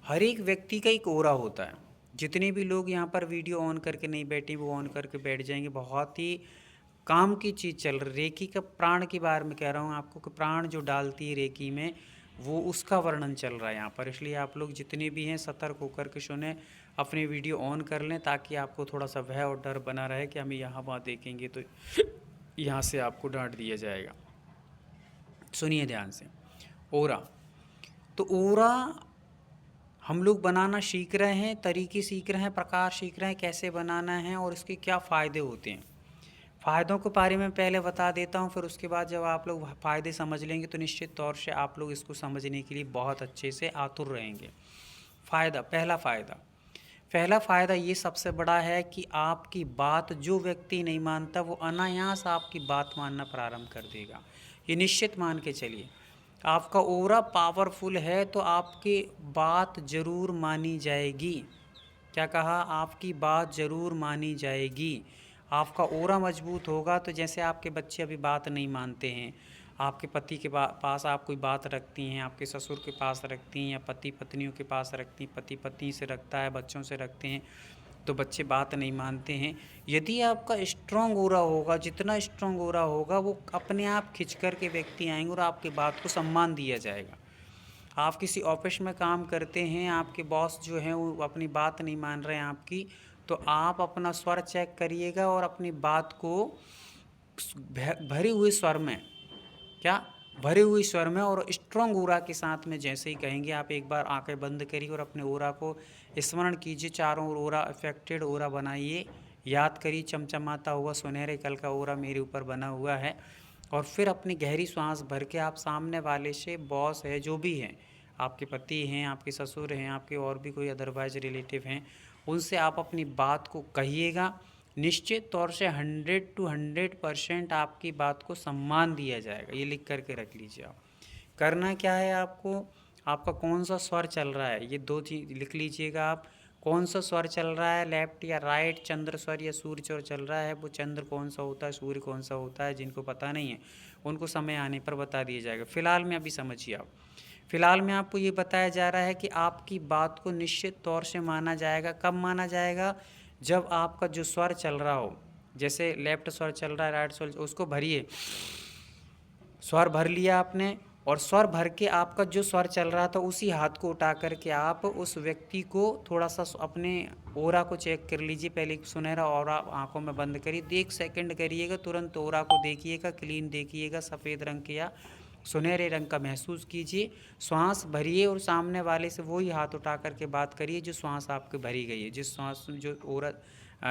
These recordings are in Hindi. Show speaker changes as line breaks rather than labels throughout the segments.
हर एक व्यक्ति का एक ओरा होता है। जितने भी लोग यहाँ पर वीडियो ऑन करके नहीं बैठे वो ऑन करके बैठ जाएंगे। बहुत ही काम की चीज़ चल रही रेकी का प्राण के बारे में कह रहा हूँ आपको कि प्राण जो डालती है रेकी में वो उसका वर्णन चल रहा है यहाँ पर। इसलिए आप लोग जितने भी हैं सतर्क होकर के सुने, अपने वीडियो ऑन कर लें ताकि आपको थोड़ा सा भय और डर बना रहे कि हमें यहाँ वहाँ देखेंगे तो यहाँ से आपको डांट दिया जाएगा। सुनिए ध्यान से। ओरा, तो ओरा हम लोग बनाना सीख रहे हैं, तरीके सीख रहे हैं, प्रकार सीख रहे हैं कैसे बनाना है और इसके क्या फ़ायदे होते हैं। फ़ायदों के बारे में पहले बता देता हूँ, फिर उसके बाद जब आप लोग फ़ायदे समझ लेंगे तो निश्चित तौर से आप लोग इसको समझने के लिए बहुत अच्छे से आतुर रहेंगे। पहला फ़ायदा ये सबसे बड़ा है कि आपकी बात जो व्यक्ति नहीं मानता वो अनायास आपकी बात मानना प्रारंभ कर देगा। ये निश्चित मान के चलिए। आपका ओरा पावरफुल है तो आपकी बात ज़रूर मानी जाएगी। क्या कहा? आपकी बात ज़रूर मानी जाएगी। आपका ओरा मजबूत होगा तो जैसे आपके बच्चे अभी बात नहीं मानते हैं, आपके पति के पास आप कोई बात रखती हैं, आपके ससुर के पास रखती हैं या पति पत्नियों के पास रखती हैं, पति पत्नी से रखता है, बच्चों से रखते हैं तो बच्चे बात नहीं मानते हैं। यदि आपका स्ट्रॉन्ग ओरा होगा, जितना स्ट्रॉन्ग ओरा होगा वो अपने आप खिंच कर के व्यक्ति आएंगे और आपकी बात को सम्मान दिया जाएगा। आप किसी ऑफिस में काम करते हैं, आपके बॉस जो हैं वो अपनी बात नहीं मान रहे हैं आपकी, तो आप अपना स्वर चेक करिएगा और अपनी बात को भरे हुए स्वर में, क्या भरे हुए स्वर में और स्ट्रॉन्ग ओरा के साथ में जैसे ही कहेंगे, आप एक बार आंखें बंद करिए और अपने ओरा को स्मरण कीजिए। चारों ओर ओरा अफेक्टेड ओरा बनाइए, याद करिए चमचमाता हुआ सुनहरे कल का ओरा मेरे ऊपर बना हुआ है। और फिर अपनी गहरी सांस भर के आप सामने वाले से, बॉस है जो भी हैं, आपके पति हैं, आपके ससुर हैं, आपके और भी कोई अदरवाइज रिलेटिव हैं, उनसे आप अपनी बात को कहिएगा। निश्चित तौर से 100 to 100% आपकी बात को सम्मान दिया जाएगा। ये लिख करके रख लीजिए आप। करना क्या है आपको, आपका कौन सा स्वर चल रहा है ये दो चीज़ लिख लीजिएगा आप। कौन सा स्वर चल रहा है, लेफ्ट या राइट, चंद्र स्वर या सूर्य स्वर चल रहा है। वो चंद्र कौन सा होता है, सूर्य कौन सा होता है, जिनको पता नहीं है उनको समय आने पर बता दिया जाएगा। फ़िलहाल में अभी समझिए आप। फ़िलहाल में आपको ये बताया जा रहा है कि आपकी बात को निश्चित तौर से माना जाएगा। कब माना जाएगा? जब आपका जो स्वर चल रहा हो, जैसे लेफ्ट स्वर चल रहा है, राइट स्वर, उसको भरिए। स्वर भर लिया आपने और स्वर भर के आपका जो स्वर चल रहा था उसी हाथ को उठा करके आप उस व्यक्ति को थोड़ा सा अपने ओरा को चेक कर लीजिए। पहले सुनहरा ओरा आंखों में बंद करिए, 1 सेकंड करिएगा, तुरंत ओरा को देखिएगा, क्लीन देखिएगा, सफ़ेद रंग के या सुनहरे रंग का महसूस कीजिए। श्वास भरिए और सामने वाले से वही हाथ उठा करके बात करिए जो श्वास आपकी भरी गई है, जिस श्वास जो ओरा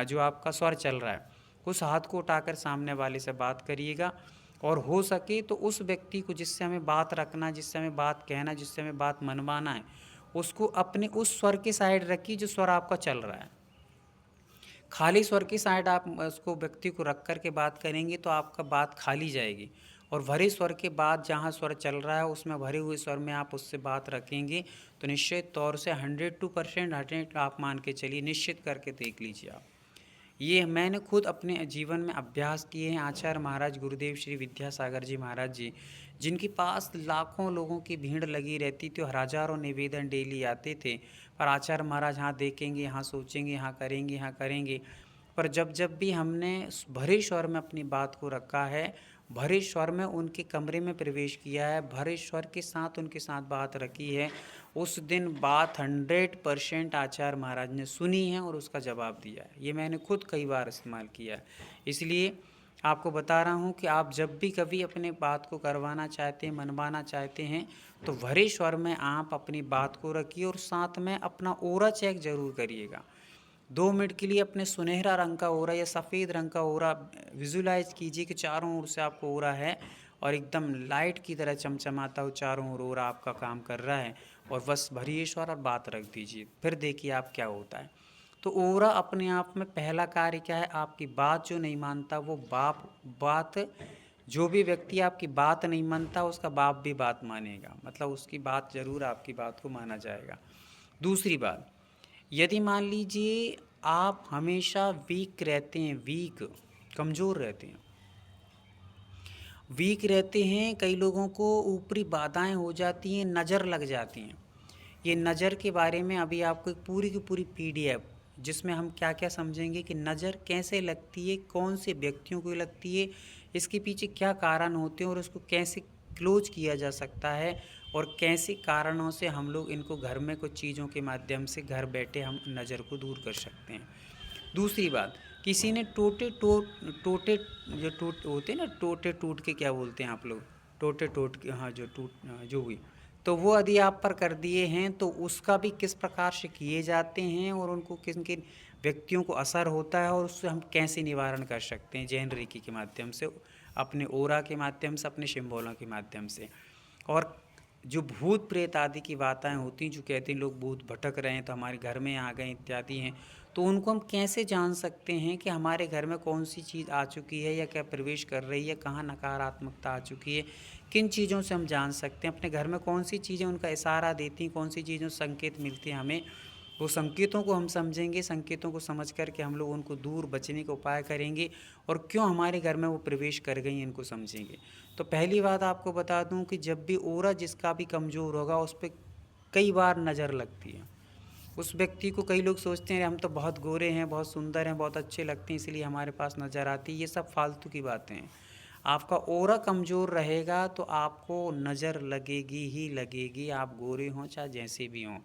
जो आपका स्वर चल रहा है उस हाथ को उठाकर सामने वाले से बात करिएगा। और हो सके तो उस व्यक्ति को जिससे हमें बात रखना, जिससे हमें बात कहना, जिससे हमें बात मनवाना है, उसको अपने उस स्वर के साइड रखिए जो स्वर आपका चल रहा है। खाली स्वर की साइड आप उसको व्यक्ति को रख कर के बात करेंगे तो आपका बात खाली जाएगी। और भरे स्वर के बाद जहाँ स्वर चल रहा है उसमें भरे हुए स्वर में आप उससे बात रखेंगे तो निश्चित तौर से 100% आप मान के चलिए, निश्चित करके देख लीजिए आप। ये मैंने खुद अपने जीवन में अभ्यास किए हैं। आचार्य महाराज गुरुदेव श्री विद्यासागर जी महाराज जी, जिनके पास लाखों लोगों की भीड़ लगी रहती थी और हजारों निवेदन डेली आते थे, पर आचार्य महाराज यहाँ देखेंगे, यहाँ सोचेंगे, यहाँ करेंगे, यहाँ करेंगे। पर जब जब भी हमने भरे स्वर में अपनी बात को रखा है, भरे स्वर में उनके कमरे में प्रवेश किया है, भरे स्वर के साथ उनके साथ बात रखी है, उस दिन बात 100% आचार्य महाराज ने सुनी है और उसका जवाब दिया है। ये मैंने खुद कई बार इस्तेमाल किया है। इसलिए आपको बता रहा हूँ कि आप जब भी कभी अपने बात को करवाना चाहते हैं, मनवाना चाहते हैं, तो भरे स्वर में आप अपनी बात को रखिए और साथ में अपना ओरा चेक ज़रूर करिएगा। 2 मिनट के लिए अपने सुनहरा रंग का ओरा या सफ़ेद रंग का ओरा विजुलाइज कीजिए कि चारों ओर से आपको ओरा है और एकदम लाइट की तरह चमचमाता हुआ चारों ओर ओरा आपका काम कर रहा है। और बस भरिए स्वर और बात रख दीजिए, फिर देखिए आप क्या होता है। तो ओरा अपने आप में पहला कार्य क्या है, आपकी बात जो नहीं मानता वो बात, जो भी व्यक्ति आपकी बात नहीं मानता उसका बाप भी बात मानेगा, मतलब उसकी बात ज़रूर आपकी बात को माना जाएगा। दूसरी बात, यदि मान लीजिए आप हमेशा वीक रहते हैं, कमज़ोर रहते हैं, कई लोगों को ऊपरी बाधाएं हो जाती हैं, नज़र लग जाती हैं। ये नज़र के बारे में अभी आपको एक पूरी की पूरी पीडीएफ, जिसमें हम क्या क्या समझेंगे कि नज़र कैसे लगती है, कौन से व्यक्तियों को लगती है, इसके पीछे क्या कारण होते हैं और उसको कैसे क्लोज किया जा सकता है, और कैसे कारणों से हम लोग इनको घर में कुछ चीज़ों के माध्यम से घर बैठे हम नज़र को दूर कर सकते हैं। दूसरी बात, किसी ने टोटे जो टूट होते हैं ना, टोटे टूट के क्या बोलते हैं आप लोग, टोटे टूट के, हाँ जो जो हुई, तो वो यदि आप पर कर दिए हैं तो उसका भी किस प्रकार से किए जाते हैं और उनको किन किन व्यक्तियों को असर होता है और उससे हम कैसे निवारण कर सकते हैं जैन रेकी के माध्यम से, अपने ओरा के माध्यम से, अपने सिंबलों के माध्यम से। और जो भूत प्रेत आदि की बातें होती हैं, जो कहते हैं लोग भूत भटक रहे हैं तो हमारे घर में आ गए इत्यादि हैं, तो उनको हम कैसे जान सकते हैं कि हमारे घर में कौन सी चीज़ आ चुकी है या क्या प्रवेश कर रही है, कहाँ नकारात्मकता आ चुकी है, किन चीज़ों से हम जान सकते हैं, अपने घर में कौन सी चीज़ें उनका इशारा देती हैं, कौन सी चीज़ों से संकेत मिलते हैं हमें, वो संकेतों को हम समझेंगे, संकेतों को समझ कर के हम लोग उनको दूर बचने का उपाय करेंगे, और क्यों हमारे घर में वो प्रवेश कर गई इनको समझेंगे। तो पहली बात आपको बता दूं कि जब भी ओरा जिसका भी कमज़ोर होगा उस पर कई बार नज़र लगती है। उस व्यक्ति को कई लोग सोचते हैं हम तो बहुत गोरे हैं, बहुत सुंदर हैं, बहुत अच्छे लगते हैं इसलिए हमारे पास नज़र आती है, ये सब फालतू की बातें हैं। आपका ओरा कमज़ोर रहेगा तो आपको नज़र लगेगी ही लगेगी, आप गोरे हों चाहे जैसे भी हों,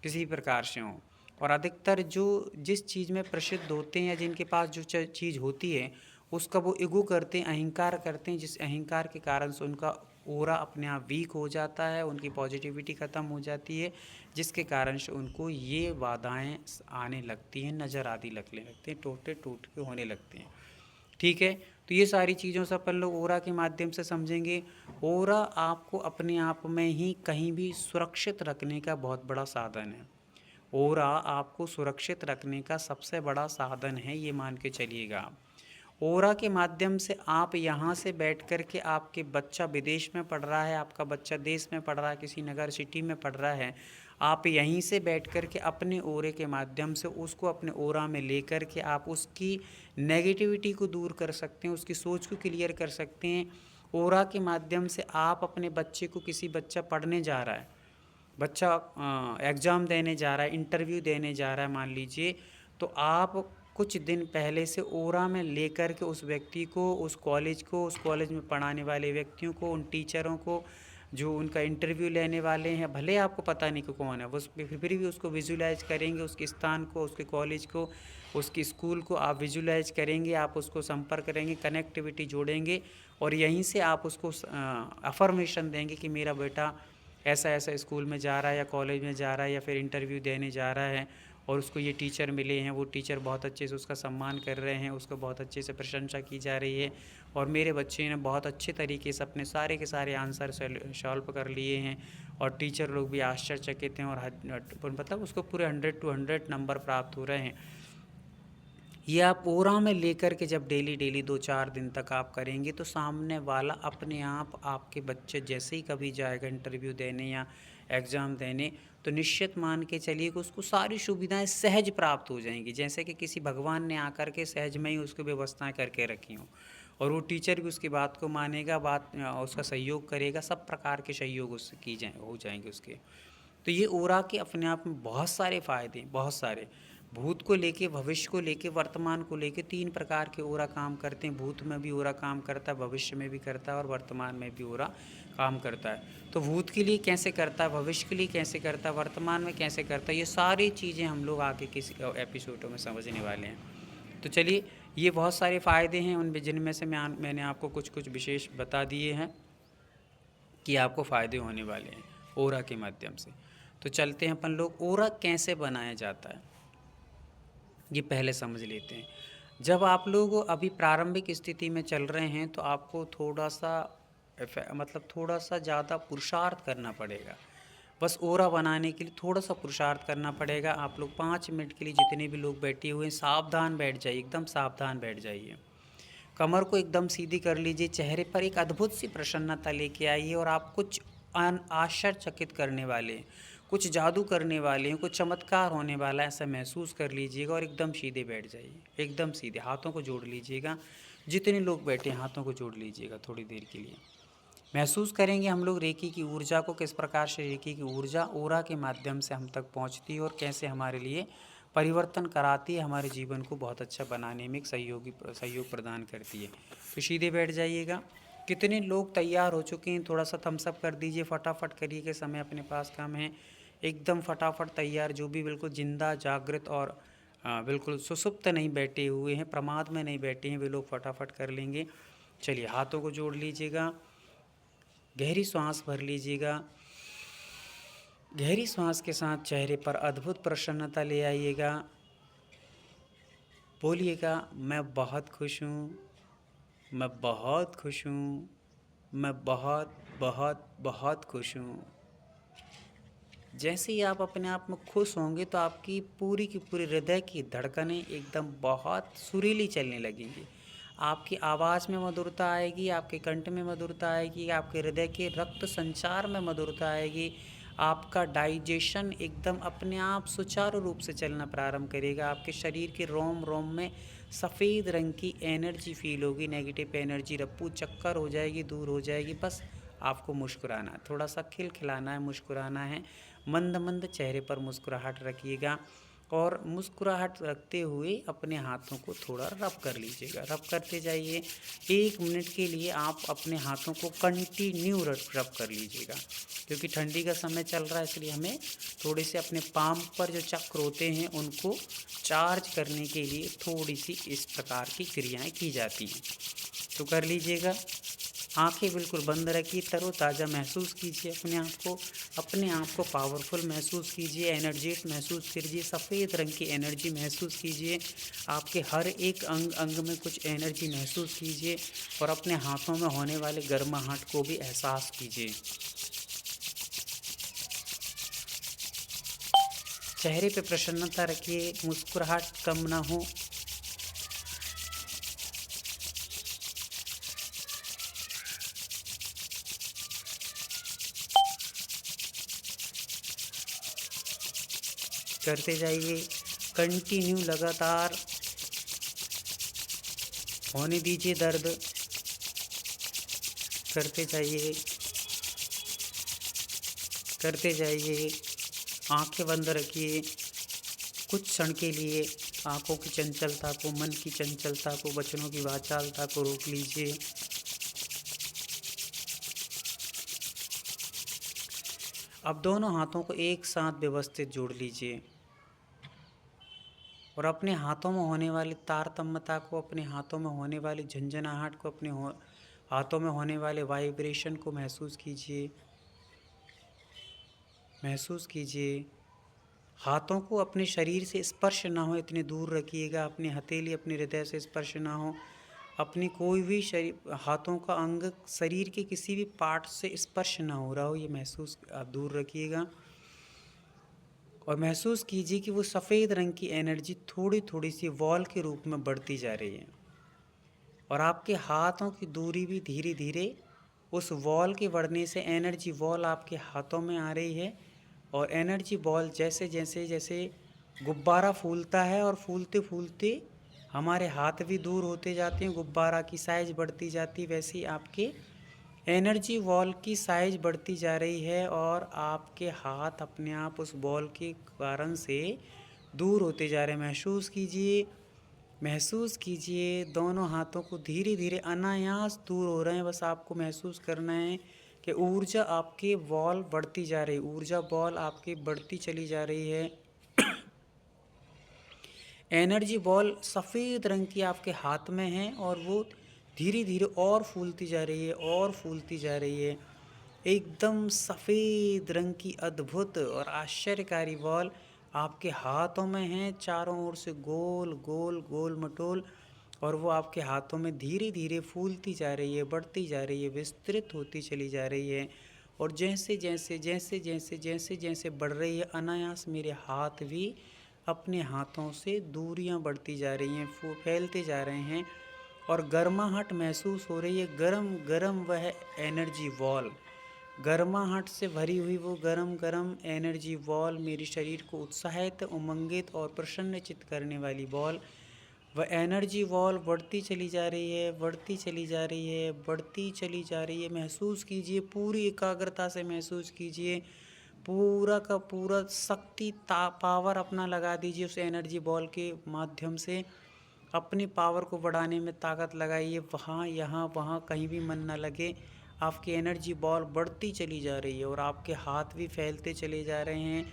किसी प्रकार से हों। और अधिकतर जो जिस चीज़ में प्रसिद्ध होते हैं या जिनके पास जो चीज़ होती है उसका वो ईगो करते हैं, अहंकार करते हैं, जिस अहंकार के कारण से उनका ओरा अपने आप वीक हो जाता है, उनकी पॉजिटिविटी ख़त्म हो जाती है, जिसके कारण से उनको ये बाधाएं आने लगती हैं, नज़र आदि लगने लगते हैं, टूटे टूट के होने लगते हैं। ठीक है, तो ये सारी चीज़ों से अपन लोग ओरा के माध्यम से समझेंगे। ओरा आपको अपने आप में ही कहीं भी सुरक्षित रखने का बहुत बड़ा साधन है। ओरा आपको सुरक्षित रखने का सबसे बड़ा साधन है, ये मान के चलिएगा आप। ओरा के माध्यम से आप यहाँ से बैठ कर के, आपके बच्चा विदेश में पढ़ रहा है, आपका बच्चा देश में पढ़ रहा है, किसी नगर सिटी में पढ़ रहा है, आप यहीं से बैठ कर के अपने ओरे के माध्यम से उसको अपने ओरा में ले कर के आप उसकी नेगेटिविटी को दूर कर सकते हैं, उसकी सोच को क्लियर कर सकते हैं। ओरा के माध्यम से आप अपने बच्चे को, किसी बच्चा पढ़ने जा रहा है, बच्चा एग्ज़ाम देने जा रहा है, इंटरव्यू देने जा रहा है मान लीजिए, तो आप कुछ दिन पहले से ओरा में लेकर के उस व्यक्ति को, उस कॉलेज में पढ़ाने वाले व्यक्तियों को, उन टीचरों को जो उनका इंटरव्यू लेने वाले हैं, भले आपको पता नहीं कि कौन है, बस फिर भी उसको विजुलाइज करेंगे, उसके स्थान को, उसके कॉलेज को, उसकी स्कूल को आप विजुलाइज करेंगे, आप उसको संपर्क करेंगे, कनेक्टिविटी जोड़ेंगे, और यहीं से आप उसको अफर्मेशन देंगे कि मेरा बेटा ऐसा ऐसा स्कूल में जा रहा है या कॉलेज में जा रहा है या फिर इंटरव्यू देने जा रहा है, और उसको ये टीचर मिले हैं, वो टीचर बहुत अच्छे से उसका सम्मान कर रहे हैं, उसको बहुत अच्छे से प्रशंसा की जा रही है, और मेरे बच्चे ने बहुत अच्छे तरीके से अपने सारे के सारे आंसर सॉल्व कर लिए हैं, और टीचर लोग भी आश्चर्यचकित हैं, और मतलब उसको पूरे 100 नंबर प्राप्त हो रहे हैं। ये आप ओरा में लेकर के जब डेली 2-4 दिन तक आप करेंगे तो सामने वाला अपने आप आपके बच्चे जैसे ही कभी जाएगा इंटरव्यू देने या एग्ज़ाम देने, तो निश्चित मान के चलिए कि उसको सारी सुविधाएं सहज प्राप्त हो जाएंगी, जैसे कि किसी भगवान ने आकर के सहज में ही उसको व्यवस्थाएं करके रखी हों, और वो टीचर भी उसकी बात को मानेगा, उसका सहयोग करेगा, सब प्रकार के सहयोग उससे हो जाएंगे उसके। तो ये ओरा के अपने आप में बहुत सारे फ़ायदे हैं, बहुत सारे। भूत को लेके, भविष्य को लेके, वर्तमान को लेके 3 प्रकार के ओरा काम करते हैं। भूत में भी ओरा काम करता है, भविष्य में भी करता है, और वर्तमान में भी ओरा काम करता है। तो भूत के लिए कैसे करता है, भविष्य के लिए कैसे करता है, वर्तमान में कैसे करता है, ये सारी चीज़ें हम लोग आगे किसी एपिसोडों में समझने वाले हैं। तो चलिए, ये बहुत सारे फ़ायदे हैं, उनमें जिनमें से मैंने आपको कुछ कुछ विशेष बता दिए हैं कि आपको फ़ायदे होने वाले हैं ओरा के माध्यम से। तो चलते हैं अपन लोग, ओरा कैसे बनाया जाता है ये पहले समझ लेते हैं। जब आप लोग अभी प्रारंभिक स्थिति में चल रहे हैं तो आपको थोड़ा सा मतलब थोड़ा सा ज़्यादा पुरुषार्थ करना पड़ेगा। बस ओरा बनाने के लिए थोड़ा सा पुरुषार्थ करना पड़ेगा। आप लोग 5 मिनट के लिए जितने भी लोग बैठे हुए हैं सावधान बैठ जाइए, एकदम सावधान बैठ जाइए। कमर को एकदम सीधी कर लीजिए, चेहरे पर एक अद्भुत सी प्रसन्नता लेके आइए, और आप कुछ आश्चर्यचकित करने वाले हैं, कुछ जादू करने वाले हैं, कुछ चमत्कार होने वाला है ऐसा महसूस कर लीजिएगा, और एकदम सीधे बैठ जाइए, एकदम सीधे। हाथों को जोड़ लीजिएगा, जितने लोग बैठे हैं हाथों को जोड़ लीजिएगा थोड़ी देर के लिए। महसूस करेंगे हम लोग रेकी की ऊर्जा को, किस प्रकार से रेकी की ऊर्जा ओरा के माध्यम से हम तक पहुंचती है और कैसे हमारे लिए परिवर्तन कराती है, हमारे जीवन को बहुत अच्छा बनाने में एक सहयोग प्रदान करती है। तो सीधे बैठ जाइएगा। कितने लोग तैयार हो चुके हैं, थोड़ा सा थम्स अप कर दीजिए, फटाफट करिए कि समय अपने पास कम है। एकदम फटाफट तैयार जो भी बिल्कुल जिंदा जागृत और बिल्कुल सुसुप्त नहीं बैठे हुए हैं, प्रमाद में नहीं बैठे हैं, वे लोग फटाफट कर लेंगे। चलिए, हाथों को जोड़ लीजिएगा, गहरी सांस भर लीजिएगा। गहरी सांस के साथ चेहरे पर अद्भुत प्रसन्नता ले आइएगा। बोलिएगा, मैं बहुत खुश हूँ, मैं बहुत खुश हूँ, मैं बहुत बहुत बहुत खुश हूँ। जैसे ही आप अपने आप में खुश होंगे तो आपकी पूरी की पूरी हृदय की धड़कनें एकदम बहुत सुरीली चलने लगेंगी। आपकी आवाज़ में मधुरता आएगी, आपके कंठ में मधुरता आएगी, आपके हृदय के रक्त संचार में मधुरता आएगी। आपका डाइजेशन एकदम अपने आप सुचारू रूप से चलना प्रारंभ करेगा। आपके शरीर के रोम रोम में सफ़ेद रंग की एनर्जी फील होगी, नेगेटिव एनर्जी रप्पू चक्कर हो जाएगी, दूर हो जाएगी। बस आपको मुस्कुराना है, थोड़ा सा खिलखिलाना है, मुस्कुराना है। मंद मंद चेहरे पर मुस्कुराहट रखिएगा और मुस्कुराहट रखते हुए अपने हाथों को थोड़ा रब कर लीजिएगा। रब करते जाइए। 1 मिनट के लिए आप अपने हाथों को कंटिन्यू रब कर लीजिएगा, क्योंकि ठंडी का समय चल रहा है, इसलिए हमें थोड़े से अपने पाम पर जो चक्र होते हैं उनको चार्ज करने के लिए थोड़ी सी इस प्रकार की क्रियाएं की जाती हैं। तो कर लीजिएगा। आंखें बिल्कुल बंद रखिए, तरोताज़ा महसूस कीजिए अपने आप को पावरफुल महसूस कीजिए, एनर्जेट महसूस कीजिए, सफ़ेद रंग की एनर्जी महसूस कीजिए। आपके हर एक अंग अंग में कुछ एनर्जी महसूस कीजिए और अपने हाथों में होने वाले गर्माहट को भी एहसास कीजिए। चेहरे पे प्रसन्नता रखिए, मुस्कुराहट कम ना हो। करते जाइए कंटिन्यू, लगातार होने दीजिए दर्द। करते जाइए, करते जाइए। आंखें बंद रखिए कुछ क्षण के लिए। आंखों की चंचलता को, मन की चंचलता को, वचनों की वाचालता को रोक लीजिए। अब दोनों हाथों को एक साथ व्यवस्थित जोड़ लीजिए और अपने हाथों में होने वाली तारतम्यता को, अपने हाथों में होने वाली झंझनाहट को, हाथों में होने वाले वाइब्रेशन को महसूस कीजिए। महसूस कीजिए। हाथों को अपने शरीर से स्पर्श ना हो इतने दूर रखिएगा। अपनी हथेली अपने हृदय से स्पर्श ना हो। अपनी कोई भी शरीर, हाथों का अंग शरीर के किसी भी पार्ट से स्पर्श ना हो रहा हो, ये महसूस आप दूर रखिएगा। और महसूस कीजिए कि वो सफ़ेद रंग की एनर्जी थोड़ी थोड़ी सी वॉल के रूप में बढ़ती जा रही है और आपके हाथों की दूरी भी धीरे धीरे उस वॉल के बढ़ने से एनर्जी वॉल आपके हाथों में आ रही है। और एनर्जी बॉल जैसे जैसे जैसे गुब्बारा फूलता है और फूलते फूलते हमारे हाथ भी दूर होते जाते हैं, गुब्बारा की साइज़ बढ़ती जाती, वैसे ही आपके एनर्जी वॉल की साइज़ बढ़ती जा रही है और आपके हाथ अपने आप उस बॉल के कारण से दूर होते जा रहे हैं। महसूस कीजिए, महसूस कीजिए। दोनों हाथों को धीरे धीरे अनायास दूर हो रहे हैं। बस आपको महसूस करना है कि ऊर्जा आपके बॉल बढ़ती जा रही है, ऊर्जा बॉल आपकी बढ़ती चली जा रही है। एनर्जी बॉल सफ़ेद रंग की आपके हाथ में है और वो धीरे धीरे और फूलती जा रही है और फूलती जा रही है। एकदम सफ़ेद रंग की अद्भुत और आश्चर्यकारी बॉल आपके हाथों में है, चारों ओर से गोल गोल गोल मटोल, और वो आपके हाथों में धीरे धीरे फूलती जा रही है, बढ़ती जा रही है, विस्तृत होती चली जा रही है। और जैसे जैसे जैसे जैसे जैसे जैसे बढ़ रही है, अनायास मेरे हाथ भी अपने हाथों से दूरियां बढ़ती जा रही हैं, फैलते जा रहे हैं और गर्माहट महसूस हो रही है। गरम गरम वह एनर्जी वॉल, गर्माहट से भरी हुई वो गरम गरम एनर्जी वॉल, मेरे शरीर को उत्साहित, उमंगित और प्रसन्नचित्त करने वाली बॉल वह एनर्जी वॉल बढ़ती चली जा रही है, बढ़ती चली जा रही है, बढ़ती चली जा रही है। महसूस कीजिए, पूरी एकाग्रता से महसूस कीजिए, पूरा का पूरा शक्ति पावर अपना लगा दीजिए उस एनर्जी बॉल के माध्यम से। अपनी पावर को बढ़ाने में ताकत लगाइए, वहाँ यहाँ वहाँ कहीं भी मन ना लगे। आपकी एनर्जी बॉल बढ़ती चली जा रही है और आपके हाथ भी फैलते चले जा रहे हैं।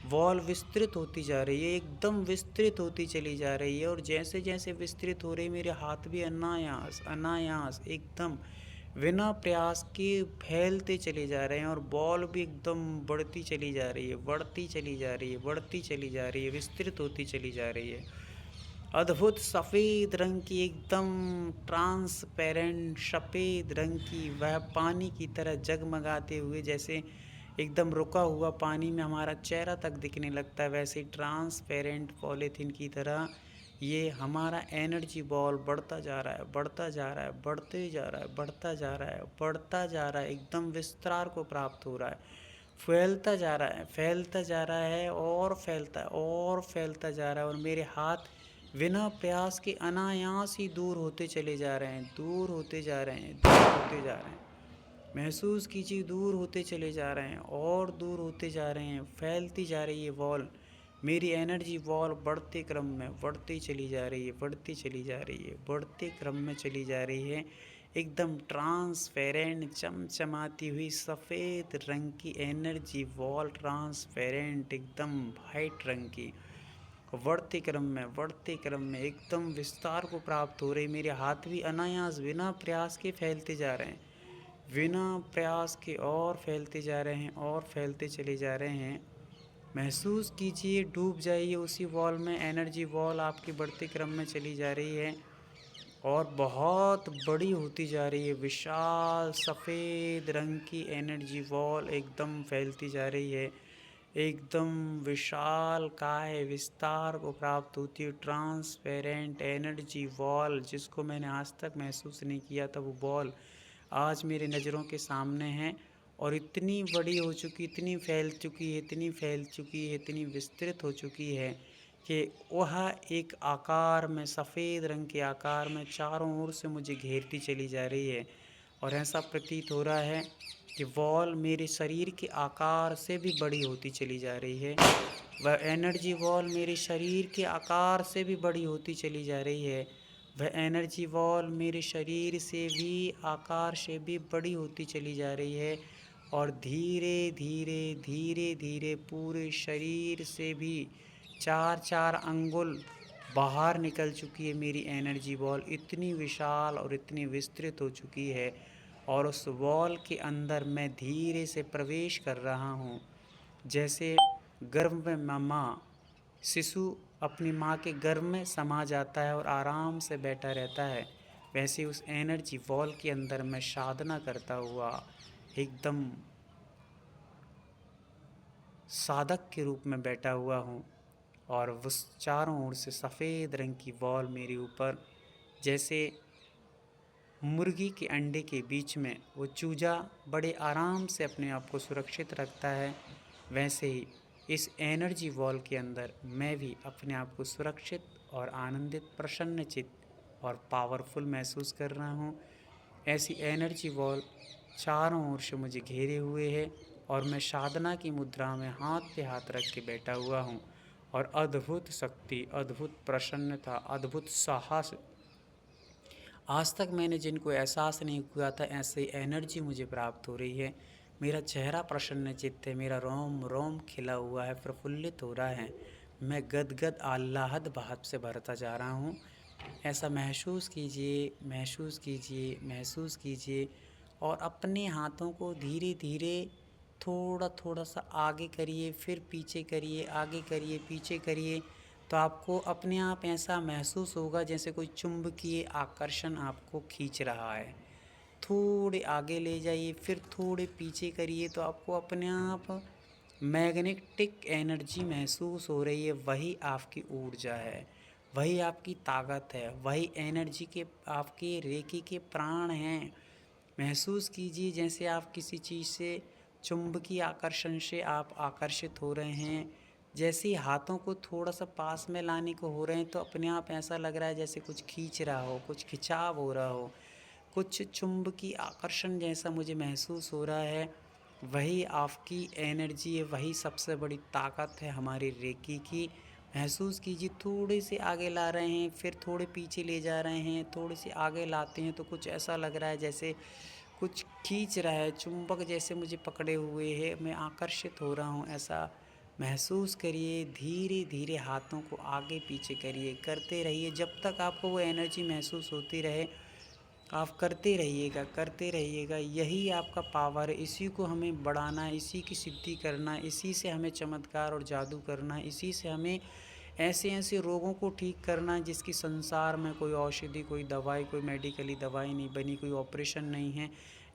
वॉल विस्तृत होती जा रही है, एकदम विस्तृत होती चली जा रही है। और जैसे जैसे विस्तृत हो रही, मेरे हाथ भी अनायास अनायास एकदम बिना प्रयास के फैलते चले जा रहे हैं। और बॉल भी एकदम बढ़ती चली जा रही है, बढ़ती चली जा रही है, बढ़ती चली जा रही है, विस्तृत होती चली जा रही है। अद्भुत सफ़ेद रंग की, एकदम ट्रांसपेरेंट सफ़ेद रंग की, वह पानी की तरह जगमगाते हुए, जैसे एकदम रुका हुआ पानी में हमारा चेहरा तक दिखने लगता है, वैसे ट्रांसपेरेंट पॉलीथीन की तरह ये हमारा एनर्जी बॉल बढ़ता जा रहा है, बढ़ता जा रहा है, बढ़ते जा रहा है, बढ़ता जा रहा है, बढ़ता जा रहा है, एकदम विस्तार को प्राप्त हो रहा है, फैलता जा रहा है, फैलता जा रहा है और फैलता है और फैलता जा रहा है। और मेरे हाथ बिना प्रयास के अनायास ही दूर होते चले जा रहे हैं, दूर होते जा रहे हैं, दूर होते जा रहे हैं। महसूस कीजिए, दूर होते चले जा रहे हैं और दूर होते जा रहे हैं, फैलती जा रही है वॉल। मेरी एनर्जी वॉल बढ़ते क्रम में बढ़ती चली जा रही है, बढ़ती चली जा रही है, बढ़ते क्रम में चली जा रही है। एकदम ट्रांसपेरेंट चमचमाती हुई सफ़ेद रंग की एनर्जी वॉल, ट्रांसपेरेंट एकदम वाइट रंग की, बढ़ते क्रम में एकदम विस्तार को प्राप्त हो रही। मेरे हाथ भी अनायास बिना प्रयास के फैलते जा रहे हैं, बिना प्रयास के और फैलते जा रहे हैं और फैलते चले जा रहे हैं। महसूस कीजिए, डूब जाइए उसी वॉल में। एनर्जी वॉल आपकी बढ़ते क्रम में चली जा रही है और बहुत बड़ी होती जा रही है। विशाल सफ़ेद रंग की एनर्जी वॉल एकदम फैलती जा रही है, एकदम विशाल काय विस्तार को प्राप्त होती है। ट्रांसपेरेंट एनर्जी वॉल, जिसको मैंने आज तक महसूस नहीं किया था, वो बॉल आज मेरे नज़रों के सामने है और इतनी बड़ी हो चुकी, इतनी फैल चुकी है, इतनी फैल चुकी है, इतनी विस्तृत हो चुकी है कि वह एक आकार में, सफ़ेद रंग के आकार में चारों ओर से मुझे घेरती चली जा रही है। और ऐसा प्रतीत हो रहा है कि वॉल मेरे शरीर के आकार से भी बड़ी होती चली जा रही है। वह एनर्जी वॉल मेरे शरीर के आकार से भी बड़ी होती चली जा रही है। वह एनर्जी वॉल मेरे शरीर से भी, आकार से भी बड़ी होती चली जा रही है और धीरे धीरे धीरे धीरे पूरे शरीर से भी 4-4 अंगुल बाहर निकल चुकी है। मेरी एनर्जी वॉल इतनी विशाल और इतनी विस्तृत हो चुकी है और उस वॉल के अंदर मैं धीरे से प्रवेश कर रहा हूँ। जैसे गर्भ में माँ, शिशु अपनी माँ के गर्भ में समा जाता है और आराम से बैठा रहता है, वैसे उस एनर्जी वॉल के अंदर मैं साधना करता हुआ एकदम साधक के रूप में बैठा हुआ हूँ। और उस चारों ओर से सफ़ेद रंग की वॉल मेरे ऊपर, जैसे मुर्गी के अंडे के बीच में वो चूजा बड़े आराम से अपने आप को सुरक्षित रखता है, वैसे ही इस एनर्जी वॉल के अंदर मैं भी अपने आप को सुरक्षित और आनंदित, प्रसन्नचित्त और पावरफुल महसूस कर रहा हूँ। ऐसी एनर्जी वॉल चारों ओर से मुझे घेरे हुए है और मैं साधना की मुद्रा में हाथ पे हाथ रख के बैठा हुआ हूँ। और अद्भुत शक्ति, अद्भुत प्रसन्नता, अद्भुत साहस, आज तक मैंने जिनको एहसास नहीं हुआ था, ऐसी एनर्जी मुझे प्राप्त हो रही है। मेरा चेहरा प्रसन्नचित्त है, मेरा रोम रोम खिला हुआ है, प्रफुल्लित हो रहा है। मैं गदगद आह्लाद भाव से भरता जा रहा हूँ। ऐसा महसूस कीजिए, महसूस कीजिए, महसूस कीजिए और अपने हाथों को धीरे धीरे थोड़ा थोड़ा सा आगे करिए, फिर पीछे करिए, आगे करिए, पीछे करिए, तो आपको अपने आप ऐसा महसूस होगा जैसे कोई चुंबकीय आकर्षण आपको खींच रहा है। थोड़े आगे ले जाइए, फिर थोड़े पीछे करिए, तो आपको अपने आप मैग्नेटिक एनर्जी महसूस हो रही है। वही आपकी ऊर्जा है, वही आपकी ताकत है, वही एनर्जी के आपके रेकी के प्राण हैं। महसूस कीजिए जैसे आप किसी चीज़ से, चुंबकीय आकर्षण से आप आकर्षित हो रहे हैं, जैसे ही हाथों को थोड़ा सा पास में लाने को हो रहे हैं तो अपने आप ऐसा लग रहा है जैसे कुछ खींच रहा हो, कुछ खिंचाव हो रहा हो, कुछ चुंबकीय आकर्षण जैसा मुझे महसूस हो रहा है। वही आपकी एनर्जी है, वही सबसे बड़ी ताकत है हमारी रेकी की। महसूस कीजिए, थोड़े से आगे ला रहे हैं, फिर थोड़े पीछे ले जा रहे हैं, थोड़े से आगे लाते हैं तो कुछ ऐसा लग रहा है जैसे कुछ खींच रहा है, चुंबक जैसे मुझे पकड़े हुए है, मैं आकर्षित हो रहा हूँ, ऐसा महसूस करिए। धीरे धीरे हाथों को आगे पीछे करिए, करते रहिए जब तक आपको वो एनर्जी महसूस होती रहे। आप करते रहिएगा, करते रहिएगा, यही आपका पावर है। इसी को हमें बढ़ाना है, इसी की सिद्धि करना है, इसी से हमें चमत्कार और जादू करना है, इसी से हमें ऐसे ऐसे रोगों को ठीक करना है जिसकी संसार में कोई औषधि, कोई दवाई, कोई मेडिकली दवाई नहीं बनी, कोई ऑपरेशन नहीं है।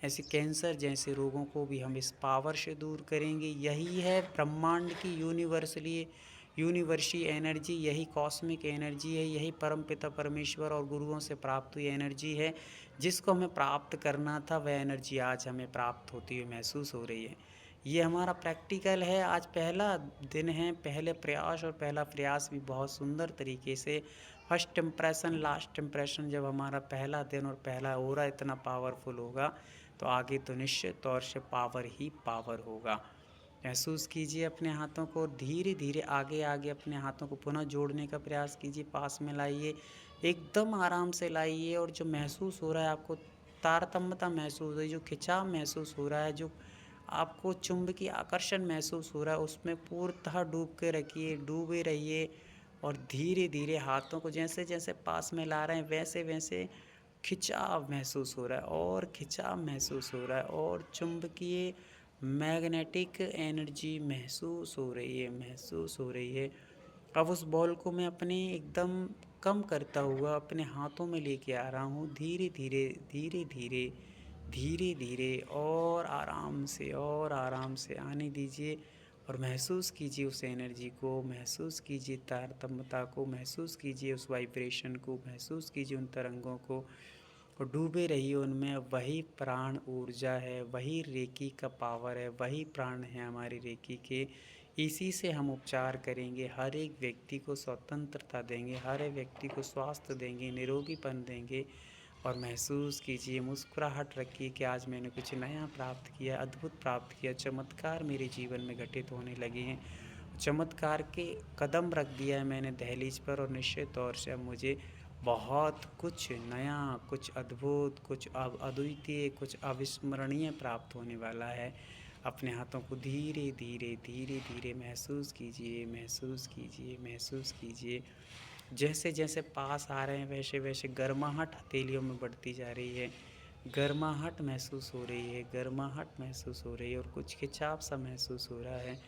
ऐसे कैंसर जैसे रोगों को भी हम इस पावर से दूर करेंगे। यही है ब्रह्मांड की यूनिवर्सी एनर्जी, यही कॉस्मिक एनर्जी है, यही परमपिता परमेश्वर और गुरुओं से प्राप्त हुई एनर्जी है। जिसको हमें प्राप्त करना था वह एनर्जी आज हमें प्राप्त होती हुई महसूस हो रही है। ये हमारा प्रैक्टिकल है, आज पहला दिन है, पहले प्रयास, और पहला प्रयास भी बहुत सुंदर तरीके से, फर्स्ट इम्प्रेशन लास्ट इम्प्रेशन, जब हमारा पहला दिन और पहला ओरा इतना पावरफुल होगा तो आगे तो निश्चित तौर से पावर ही पावर होगा। महसूस कीजिए अपने हाथों को, धीरे धीरे आगे आगे अपने हाथों को पुनः जोड़ने का प्रयास कीजिए, पास में लाइए, एकदम आराम से लाइए। और जो महसूस हो रहा है आपको, तारतम्यता महसूस हो रही है, जो खिंचाव महसूस हो रहा है, जो आपको चुंबकीय आकर्षण महसूस हो रहा है, उसमें पूर्णतः डूब के रखिए, डूबे रहिए। और धीरे धीरे हाथों को जैसे जैसे पास में ला रहे हैं वैसे वैसे खिंचाव महसूस हो रहा है, और खिंचाव महसूस हो रहा है, और चुंबकीय मैग्नेटिक एनर्जी महसूस हो रही है, महसूस हो रही है। अब उस बॉल को मैं अपने एकदम कम करता हुआ अपने हाथों में लेके आ रहा हूँ, धीरे धीरे धीरे धीरे धीरे धीरे, और आराम से आने दीजिए। और महसूस कीजिए उस एनर्जी को, महसूस कीजिए तारतम्यता को, महसूस कीजिए उस वाइब्रेशन को, महसूस कीजिए उन तरंगों को, और डूबे रहिए उनमें। वही प्राण ऊर्जा है, वही रेकी का पावर है, वही प्राण है हमारे रेकी के। इसी से हम उपचार करेंगे, हर एक व्यक्ति को स्वतंत्रता देंगे, हर एक व्यक्ति को स्वास्थ्य देंगे, निरोगीपन देंगे। और महसूस कीजिए, मुस्कुराहट रखिए कि आज मैंने कुछ नया प्राप्त किया, अद्भुत प्राप्त किया, चमत्कार मेरे जीवन में घटित होने लगे हैं, चमत्कार के कदम रख दिया है मैंने दहलीज पर। और निश्चित तौर से अब मुझे बहुत कुछ नया, कुछ अद्भुत, कुछ अद्वितीय, कुछ अविस्मरणीय प्राप्त होने वाला है। अपने हाथों को धीरे धीरे धीरे धीरे महसूस कीजिए, महसूस कीजिए, महसूस कीजिए। जैसे जैसे पास आ रहे हैं वैसे वैसे गर्माहट हथेलियों में बढ़ती जा रही है, गर्माहट महसूस हो रही है, गर्माहट महसूस हो रही है, और कुछ खिंचाव सा महसूस हो रहा है।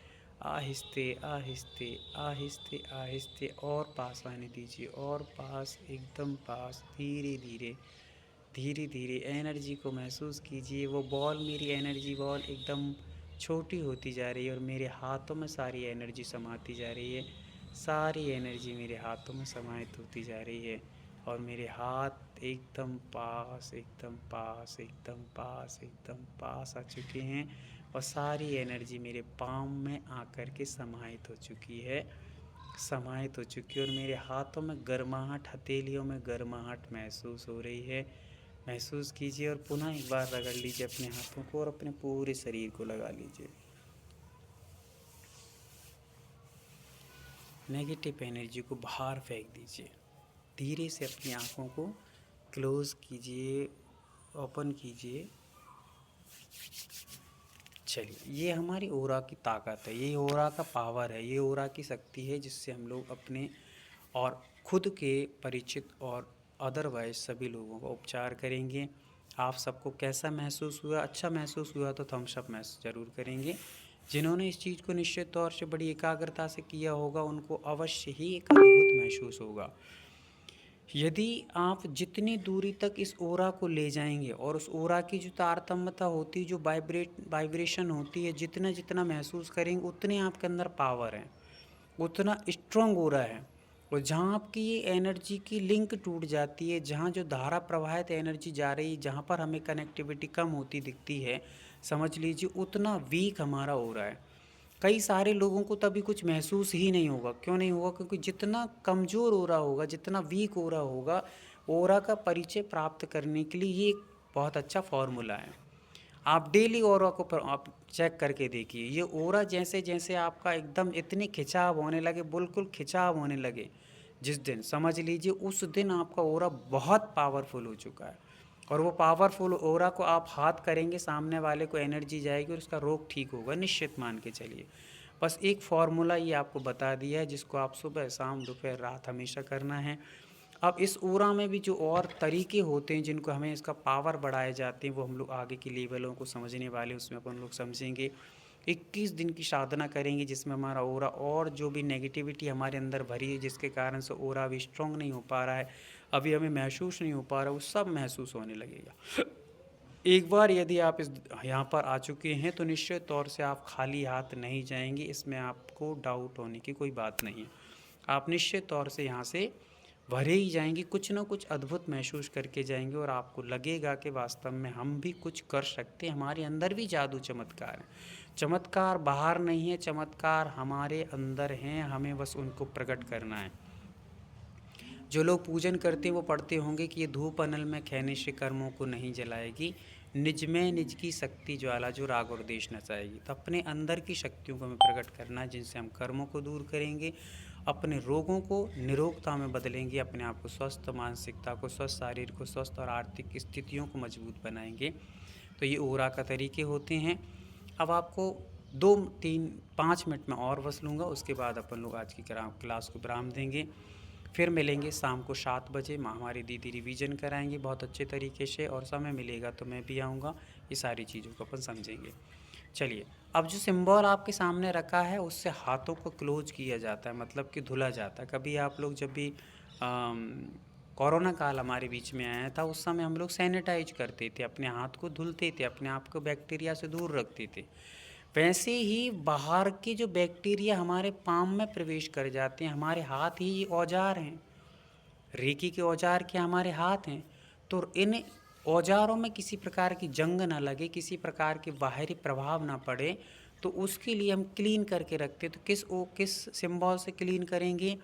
आहिस्ते आहिस्ते आहिस्ते आहिस्ते और पास आने दीजिए, और पास, एकदम पास, धीरे धीरे धीरे धीरे एनर्जी को महसूस कीजिए। वो बॉल, मेरी एनर्जी बॉल एकदम छोटी होती जा रही है, और मेरे हाथों में सारी एनर्जी समाती जा रही है, सारी एनर्जी मेरे हाथों में समाहित होती जा रही है। और मेरे हाथ एकदम पास, एकदम पास, एकदम पास, एकदम पास आ चुके हैं, और सारी एनर्जी मेरे पाँव में आकर के समाहित हो चुकी है, समाहित हो चुकी है। और मेरे हाथों में गर्माहट, हथेलियों में गर्माहट महसूस हो रही है। महसूस कीजिए, और पुनः एक बार रगड़ लीजिए अपने हाथों को, और अपने पूरे शरीर को लगा लीजिए। नेगेटिव एनर्जी को बाहर फेंक दीजिए। धीरे से अपनी आँखों को क्लोज़ कीजिए, ओपन कीजिए। चलिए, ये हमारी ओरा की ताकत है, ये ओरा का पावर है, ये ओरा की शक्ति है, जिससे हम लोग अपने और खुद के परिचित और अदरवाइज सभी लोगों का उपचार करेंगे। आप सबको कैसा महसूस हुआ? अच्छा महसूस हुआ तो थम्स अप महसूस ज़रूर करेंगे। जिन्होंने इस चीज़ को निश्चित तौर से बड़ी एकाग्रता से किया होगा उनको अवश्य ही एक अद्भुत महसूस होगा। यदि आप जितनी दूरी तक इस ओरा को ले जाएंगे, और उस ओरा की जो तारतम्यता होती है, जो वाइब्रेशन होती है, जितना जितना महसूस करेंगे उतने आपके अंदर पावर है, उतना स्ट्रॉन्ग ओरा है। और जहाँ आपकी ये एनर्जी की लिंक टूट जाती है, जहाँ जो धारा प्रवाहित एनर्जी जा रही है, जहाँ पर हमें कनेक्टिविटी कम होती दिखती है, समझ लीजिए उतना वीक हमारा ओरा है। कई सारे लोगों को तभी कुछ महसूस ही नहीं होगा। क्यों नहीं होगा? क्योंकि जितना कमज़ोर ओरा होगा, जितना वीक ओरा होगा, ओरा का परिचय प्राप्त करने के लिए ये एक बहुत अच्छा फॉर्मूला है। आप डेली ओरा को आप चेक करके देखिए, ये ओरा जैसे जैसे आपका एकदम इतने खिंचाव होने लगे, बिल्कुल खिंचाव होने लगे, जिस दिन समझ लीजिए उस दिन आपका ओरा बहुत पावरफुल हो चुका है। और वो पावरफुल ओरा को आप हाथ करेंगे, सामने वाले को एनर्जी जाएगी और उसका रोग ठीक होगा, निश्चित मान के चलिए। बस एक फार्मूला ये आपको बता दिया है, जिसको आप सुबह शाम दोपहर रात हमेशा करना है। अब इस ओरा में भी जो और तरीके होते हैं जिनको हमें इसका पावर बढ़ाए जाते हैं, वो हम लोग आगे की लेवलों को समझने वाले, उसमें अपन लोग समझेंगे। 21 दिन की साधना करेंगे, जिसमें हमारा ओरा और जो भी नेगेटिविटी हमारे अंदर भरी है, जिसके कारण से ओरा अभी स्ट्रॉन्ग नहीं हो पा रहा है, अभी हमें महसूस नहीं हो पा रहा, वो सब महसूस होने लगेगा। एक बार यदि आप इस यहाँ पर आ चुके हैं तो निश्चित तौर से आप खाली हाथ नहीं जाएंगे, इसमें आपको डाउट होने की कोई बात नहीं है। आप निश्चित तौर से यहाँ से भरे ही जाएंगे, कुछ ना कुछ अद्भुत महसूस करके जाएंगे और आपको लगेगा कि वास्तव में हम भी कुछ कर सकते हैं, हमारे अंदर भी जादू चमत्कार है। चमत्कार बाहर नहीं है, चमत्कार हमारे अंदर हैं, हमें बस उनको प्रकट करना है। जो लोग पूजन करते हैं वो पढ़ते होंगे कि ये धूप अनल में खैने से कर्मों को नहीं जलाएगी, निज में निज की शक्ति ज्वाला जो राग और देश नचाएगी। तो अपने अंदर की शक्तियों को हमें प्रकट करना है, जिनसे हम कर्मों को दूर करेंगे, अपने रोगों को निरोगता में बदलेंगे, अपने आप को स्वस्थ, मानसिकता को स्वस्थ, शारीर को स्वस्थ और आर्थिक स्थितियों को मजबूत बनाएंगे। तो ये ओरा का तरीके होते हैं। अब आपको 2-3-5 मिनट में और बस लूँगा, उसके बाद अपन लोग आज की क्लास को विराम देंगे। फिर मिलेंगे शाम को 7 बजे, हमारी दीदी रिवीजन कराएंगी बहुत अच्छे तरीके से, और समय मिलेगा तो मैं भी आऊँगा, ये सारी चीज़ों को अपन समझेंगे। चलिए, अब जो सिंबल आपके सामने रखा है उससे हाथों को क्लोज किया जाता है, मतलब कि धुला जाता है। कभी आप लोग जब भी कोरोना काल हमारे बीच में आया था, उस समय हम लोग सैनिटाइज करते थे, अपने हाथ को धुलते थे, अपने आप को बैक्टीरिया से दूर रखते थे। वैसे ही बाहर के जो बैक्टीरिया हमारे पाम में प्रवेश कर जाते हैं, हमारे हाथ ही औजार हैं, रेकी के औजार के हमारे हाथ हैं। तो इन औजारों में किसी प्रकार की जंग ना लगे, किसी प्रकार के बाहरी प्रभाव ना पड़े, तो उसके लिए हम क्लीन करके रखते। तो किस सिंबल से क्लीन करेंगे?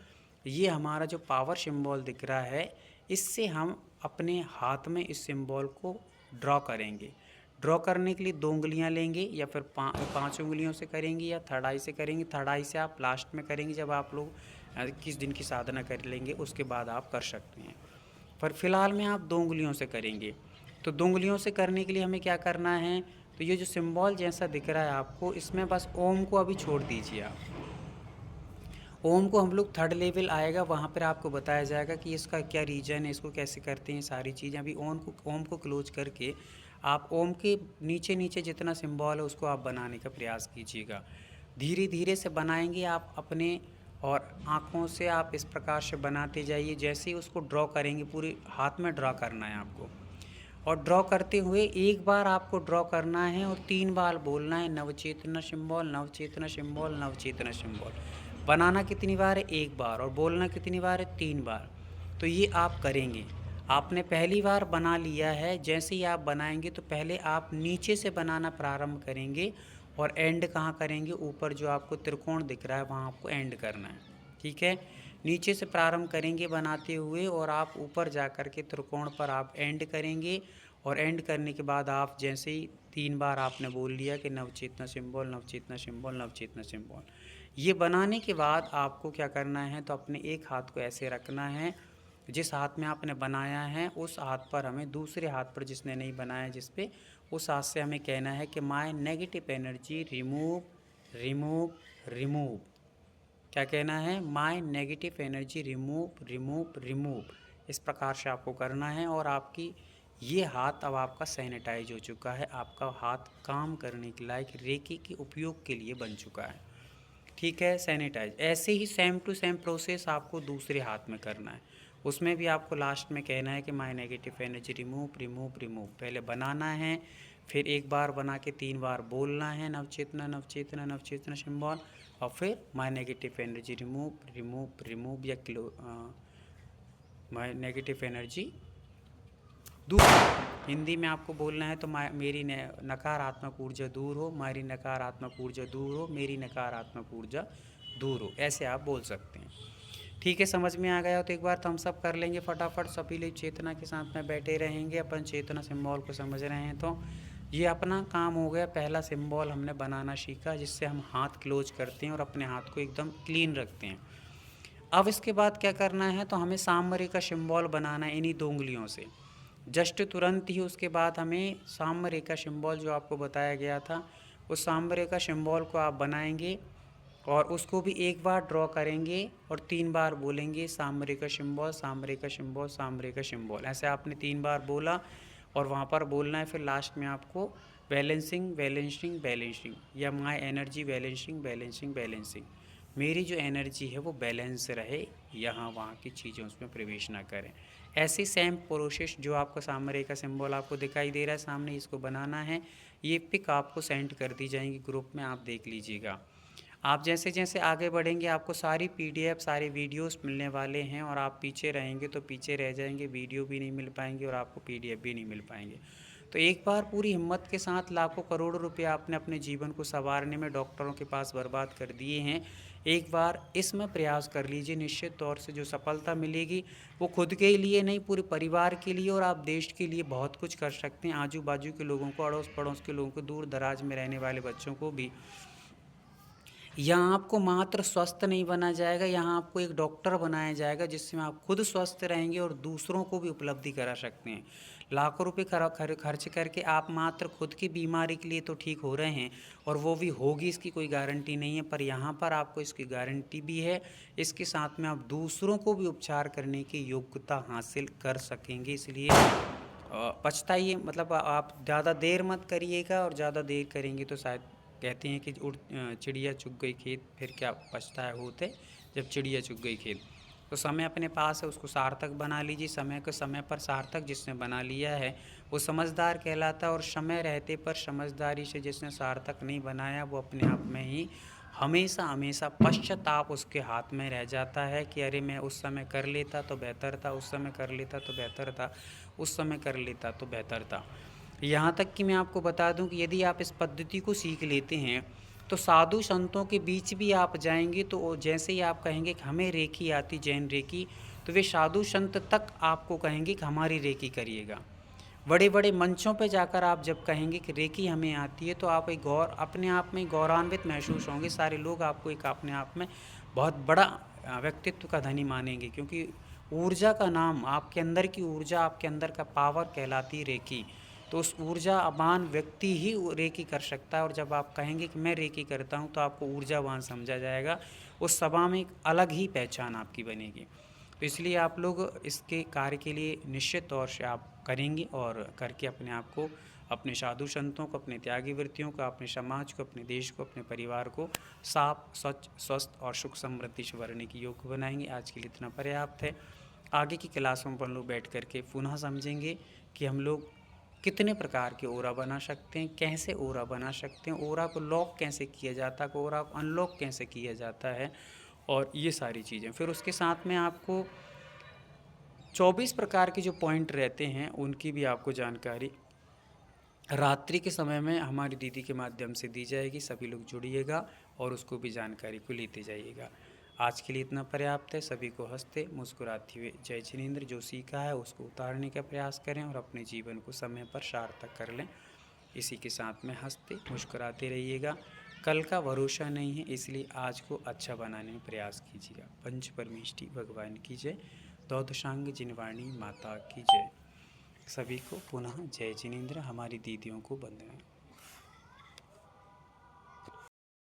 ये हमारा जो पावर सिंबल दिख रहा है, इससे हम अपने हाथ में इस सिंबल को ड्रॉ करेंगे। ड्रॉ करने के लिए 2 उंगलियां लेंगे, या फिर 5 उंगलियों से करेंगे, या थर्ड आई से करेंगे। थर्ड आई से आप लास्ट में करेंगे, जब आप लोग किस दिन की साधना कर लेंगे, उसके बाद आप कर सकते हैं। पर फिलहाल में आप 2 उंगलियों से करेंगे। तो 2 उंगलियों से करने के लिए हमें क्या करना है? तो ये जो सिंबल जैसा दिख रहा है आपको, इसमें बस ओम को अभी छोड़ दीजिए आप। ओम को हम लोग थर्ड लेवल आएगा, वहाँ पर आपको बताया जाएगा कि इसका क्या रीजन है, इसको कैसे करते हैं, सारी चीज़ें। अभी ओम को क्लोज करके आप ओम के नीचे नीचे जितना सिंबल है उसको आप बनाने का प्रयास कीजिएगा। धीरे धीरे से बनाएंगे आप अपने, और आँखों से आप इस प्रकार से बनाते जाइए। जैसे ही उसको ड्रॉ करेंगे, पूरे हाथ में ड्रॉ करना है आपको, और ड्रॉ करते हुए एक बार आपको ड्रॉ करना है और 3 बार बोलना है, नवचेतना सिंबल, नवचेतना सिंबल, नवचेतना सिंबल। बनाना कितनी बार है? 1 बार। और बोलना कितनी बार है? 3 बार। तो ये आप करेंगे। आपने पहली बार बना लिया है, जैसे ही आप बनाएंगे तो पहले आप नीचे से बनाना प्रारंभ करेंगे, और एंड कहाँ करेंगे? ऊपर जो आपको त्रिकोण दिख रहा है वहाँ आपको एंड करना है, ठीक है। नीचे से प्रारंभ करेंगे बनाते हुए, और आप ऊपर जा कर के त्रिकोण पर आप एंड करेंगे। और एंड करने के बाद आप जैसे ही 3 बार आपने बोल लिया कि नवचेतना सिंबल, नवचेतना सिंबल, नवचेतना सिंबल, ये बनाने के बाद आपको क्या करना है? तो अपने एक हाथ को ऐसे रखना है, जिस हाथ में आपने बनाया है उस हाथ पर हमें, दूसरे हाथ पर जिसने नहीं बनाया जिस पे, उस हाथ से हमें कहना है कि my negative energy remove, remove, remove. क्या कहना है? My negative energy remove, remove, remove. इस प्रकार से आपको करना है, और आपकी ये हाथ अब आपका सैनिटाइज हो चुका है, आपका हाथ काम करने के लायक रेकी के उपयोग के लिए बन चुका है, ठीक है, सैनिटाइज। ऐसे ही सेम टू सेम प्रोसेस आपको दूसरे हाथ में करना है। उसमें भी आपको लास्ट में कहना है कि my negative energy remove, remove, remove. पहले बनाना है, फिर एक बार बना के 3 बार बोलना है, नवचेतना, नवचेतना, नवचेतना सिंबल, और फिर my negative energy remove, remove, remove, या माय नेगेटिव एनर्जी दूर। हिंदी में आपको बोलना है तो मेरी नकारात्मक ऊर्जा दूर हो, मेरी नकारात्मक ऊर्जा दूर हो, मेरी नकारात्मक ऊर्जा दूर हो, ऐसे आप बोल सकते हैं। ठीक है, समझ में आ गया हो तो एक बार तो हम सब कर लेंगे फटाफट। सभी लोग चेतना के साथ में बैठे रहेंगे, अपन चेतना सिंबल को समझ रहे हैं। तो ये अपना काम हो गया, पहला सिंबल हमने बनाना सीखा जिससे हम हाथ क्लोज करते हैं और अपने हाथ को एकदम क्लीन रखते हैं। अब इसके बाद क्या करना है, तो हमें सामरी का सिंबल बनाना है इन्हीं 2 उंगलियों से। जस्ट तुरंत ही उसके बाद हमें साम्य रेखा सिंबल जो आपको बताया गया था, उस साम्य रेखा सिंबल को आप बनाएंगे और उसको भी एक बार ड्रॉ करेंगे और 3 बार बोलेंगे साम्य रेखा सिंबल, साम्य रेखा सिंबल, साम्य रेखा सिंबल। ऐसे आपने 3 बार बोला और वहाँ पर बोलना है। फिर लास्ट में आपको बैलेंसिंग बैलेंसिंग बैलेंसिंग या my energy balancing balancing balancing, मेरी जो एनर्जी है वो बैलेंस रहे, यहाँ वहाँ की चीज़ें उसमें प्रवेश ना करें। ऐसी सेम प्रोसेस जो आपका सामने रेखा सिंबल आपको दिखाई दे रहा है सामने, इसको बनाना है। ये पिक आपको सेंड कर दी जाएंगी ग्रुप में, आप देख लीजिएगा। आप जैसे जैसे आगे बढ़ेंगे आपको सारी PDF सारे वीडियोस मिलने वाले हैं, और आप पीछे रहेंगे तो पीछे रह जाएंगे, वीडियो भी नहीं मिल पाएंगे और आपको PDF भी नहीं मिल पाएंगे। तो एक बार पूरी हिम्मत के साथ लाखों करोड़ों रुपए आपने अपने जीवन को संवारने में डॉक्टरों के पास बर्बाद कर दिए हैं, एक बार इसमें प्रयास कर लीजिए। निश्चित तौर से जो सफलता मिलेगी वो खुद के लिए नहीं, पूरे परिवार के लिए और आप देश के लिए बहुत कुछ कर सकते हैं। आजू बाजू के लोगों को, अड़ोस पड़ोस के लोगों को, दूर दराज में रहने वाले बच्चों को भी। यहाँ आपको मात्र स्वस्थ नहीं बना जाएगा, यहाँ आपको एक डॉक्टर बनाया जाएगा जिसमें आप खुद स्वस्थ रहेंगे और दूसरों को भी उपलब्धि करा सकते हैं। लाखों रुपए खर्च करके आप मात्र खुद की बीमारी के लिए तो ठीक हो रहे हैं, और वो भी होगी इसकी कोई गारंटी नहीं है, पर यहाँ पर आपको इसकी गारंटी भी है। इसके साथ में आप दूसरों को भी उपचार करने की योग्यता हासिल कर सकेंगे। इसलिए पछताइए, मतलब आप ज़्यादा देर मत करिएगा, और ज़्यादा देर करेंगे तो शायद कहते हैं कि चिड़िया चुग गई खेत, फिर क्या पछताए होते जब चिड़िया चुग गई खेत। तो समय अपने पास है, उसको सार्थक बना लीजिए। समय को समय पर सार्थक जिसने बना लिया है वो समझदार कहलाता है, और समय रहते पर समझदारी से जिसने सार्थक नहीं बनाया वो अपने आप में ही हमेशा हमेशा पश्चाताप उसके हाथ में रह जाता है कि अरे मैं उस समय कर लेता तो बेहतर था, उस समय कर लेता तो बेहतर था, उस समय कर लेता तो बेहतर था। यहाँ तक कि मैं आपको बता दूं कि यदि आप इस पद्धति को सीख लेते हैं तो साधु संतों के बीच भी आप जाएंगे तो जैसे ही आप कहेंगे कि हमें रेकी आती, जैन रेकी, तो वे साधु संत तक आपको कहेंगे कि हमारी रेकी करिएगा। बड़े बड़े मंचों पे जाकर आप जब कहेंगे कि रेकी हमें आती है तो आप एक अपने आप में गौरवान्वित महसूस होंगे। सारे लोग आपको एक अपने आप में बहुत बड़ा व्यक्तित्व का धनी मानेंगे, क्योंकि ऊर्जा का नाम, आपके अंदर की ऊर्जा, आपके अंदर का पावर कहलाती रेकी। तो उस ऊर्जावान व्यक्ति ही रेकी कर सकता है, और जब आप कहेंगे कि मैं रेकी करता हूँ तो आपको ऊर्जावान समझा जाएगा। उस सभा में एक अलग ही पहचान आपकी बनेगी। तो इसलिए आप लोग इसके कार्य के लिए निश्चित तौर से आप करेंगे, और करके अपने आप को, अपने साधु संतों को, अपने त्यागी वृत्तियों को, अपने समाज को, अपने देश को, अपने परिवार को साफ, स्वच्छ, स्वस्थ और सुख समृद्धि से भरने की योग्य बनाएंगे। आज के लिए इतना पर्याप्त है। आगे की क्लासों पर हम लोग बैठ करके पुनः समझेंगे कि हम लोग कितने प्रकार के ओरा बना सकते हैं, कैसे ओरा बना सकते हैं, ओरा को लॉक कैसे किया जाता है, ओरा को अनलॉक कैसे किया जाता है, और ये सारी चीज़ें। फिर उसके साथ में आपको 24 प्रकार के जो पॉइंट रहते हैं उनकी भी आपको जानकारी रात्रि के समय में हमारी दीदी के माध्यम से दी जाएगी। सभी लोग जुड़िएगा और उसको भी जानकारी को लेते जाइएगा। आज के लिए इतना पर्याप्त है। सभी को हंसते मुस्कुराते हुए जय जिनेंद्र, जो सीखा है उसको उतारने का प्रयास करें और अपने जीवन को समय पर सार्थक कर लें। इसी के साथ में हंसते मुस्कुराते रहिएगा। कल का भरोसा नहीं है, इसलिए आज को अच्छा बनाने में प्रयास कीजिएगा। पंच परमेष्टि भगवान की जय। दौदशांग जिनवाणी माता की जय। सभी को पुनः जय जिनेंद्र। हमारी दीदियों को वंदना।